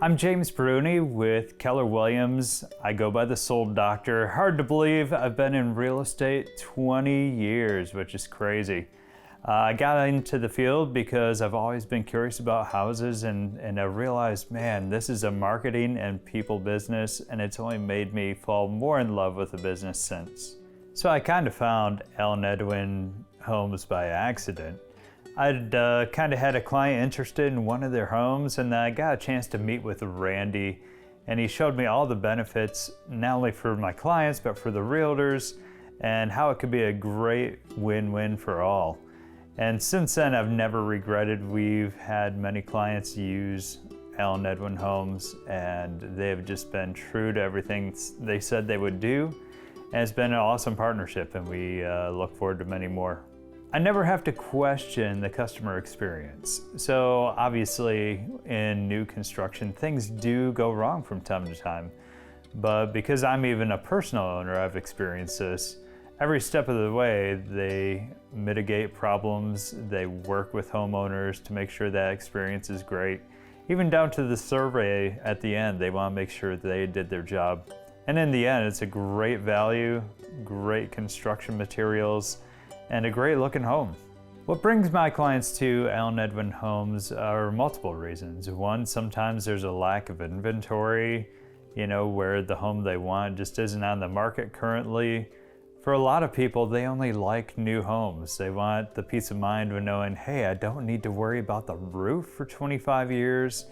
I'm James Bruney with Keller Williams. I go by the Sold Doctor. Hard to believe I've been in real estate 20 years, which is crazy. I got into the field because I've always been curious about houses and I realized, man, this is a marketing and people business, and it's only made me fall more in love with the business since. So I kind of found Allen Edwin Homes by accident. I'd kind of had a client interested in one of their homes, and I got a chance to meet with Randy, and he showed me all the benefits, not only for my clients, but for the realtors, and how it could be a great win-win for all. And since then, I've never regretted. We've had many clients use Allen Edwin Homes, and they've just been true to everything they said they would do. And it's been an awesome partnership, and we look forward to many more. I never have to question the customer experience. So obviously in new construction, things do go wrong from time to time. But because I'm even a personal owner, I've experienced this. Every step of the way, they mitigate problems. They work with homeowners to make sure that experience is great. Even down to the survey at the end, they want to make sure they did their job. And in the end, it's a great value, great construction materials, and a great looking home. What brings my clients to Allen Edwin Homes are multiple reasons. One, sometimes there's a lack of inventory, where the home they want just isn't on the market currently. For a lot of people, they only like new homes. They want the peace of mind of knowing, hey, I don't need to worry about the roof for 25 years.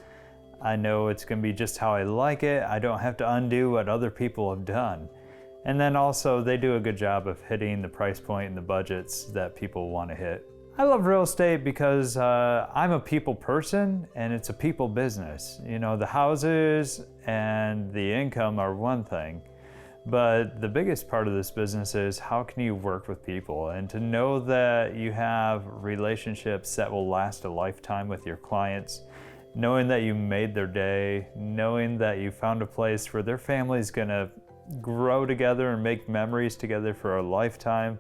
I know it's gonna be just how I like it. I don't have to undo what other people have done. And then also they do a good job of hitting the price point and the budgets that people want to hit. I love real estate because I'm a people person and it's a people business. The houses and the income are one thing, but the biggest part of this business is how can you work with people, and to know that you have relationships that will last a lifetime with your clients, knowing that you made their day, knowing that you found a place where their family's gonna grow together and make memories together for a lifetime.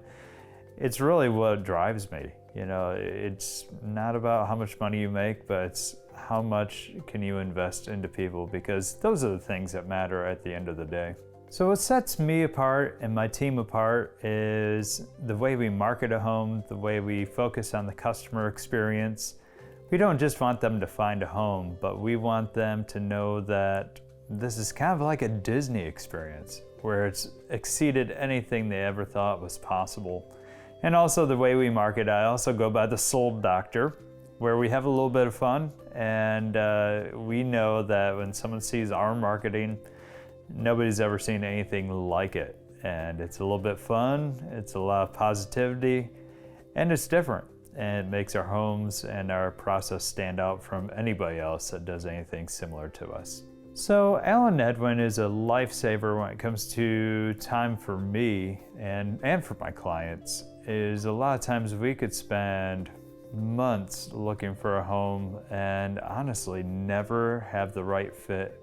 It's really what drives me. It's not about how much money you make, but it's how much can you invest into people, because those are the things that matter at the end of the day. So what sets me apart and my team apart is the way we market a home, the way we focus on the customer experience. We don't just want them to find a home, but we want them to know that this is kind of like a Disney experience where it's exceeded anything they ever thought was possible. And also the way we market, I also go by the Sold Doctor, where we have a little bit of fun, and we know that when someone sees our marketing, nobody's ever seen anything like it. And it's a little bit fun, it's a lot of positivity, and it's different. And it makes our homes and our process stand out from anybody else that does anything similar to us. So Alan Edwin is a lifesaver when it comes to time for me and for my clients. Is a lot of times we could spend months looking for a home and honestly never have the right fit.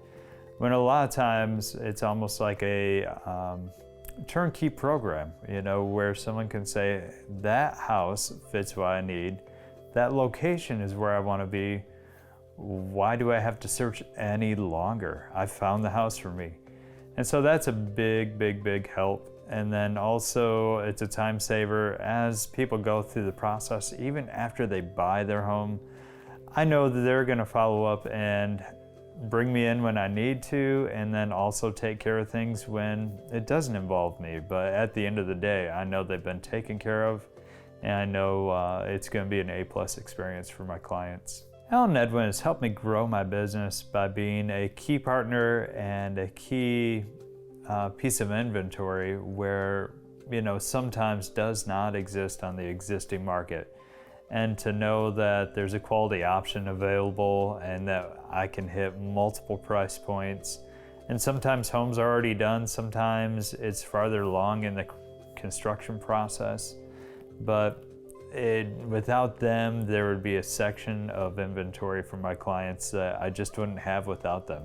When a lot of times it's almost like a turnkey program, where someone can say, that house fits what I need, that location is where I want to be. Why do I have to search any longer? I found the house for me. And so that's a big, big, big help. And then also it's a time saver as people go through the process, even after they buy their home. I know that they're gonna follow up and bring me in when I need to, and then also take care of things when it doesn't involve me. But at the end of the day, I know they've been taken care of, and I know it's gonna be an A+ experience for my clients. Alan Edwin has helped me grow my business by being a key partner and a key piece of inventory where, sometimes does not exist on the existing market. And to know that there's a quality option available and that I can hit multiple price points. And sometimes homes are already done, sometimes it's farther along in the construction process. But without them, there would be a section of inventory for my clients that I just wouldn't have without them.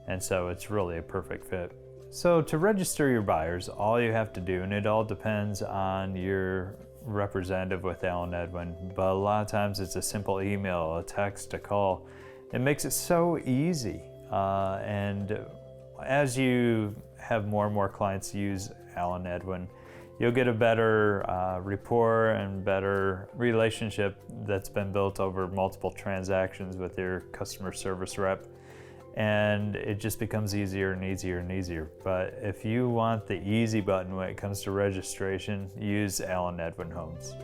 And so it's really a perfect fit. So to register your buyers, all you have to do, and it all depends on your representative with Alan Edwin, but a lot of times it's a simple email, a text, a call. It makes it so easy. And as you have more and more clients use Alan Edwin, you'll get a better rapport and better relationship that's been built over multiple transactions with your customer service rep. And it just becomes easier and easier and easier. But if you want the easy button when it comes to registration, use Allen Edwin Homes.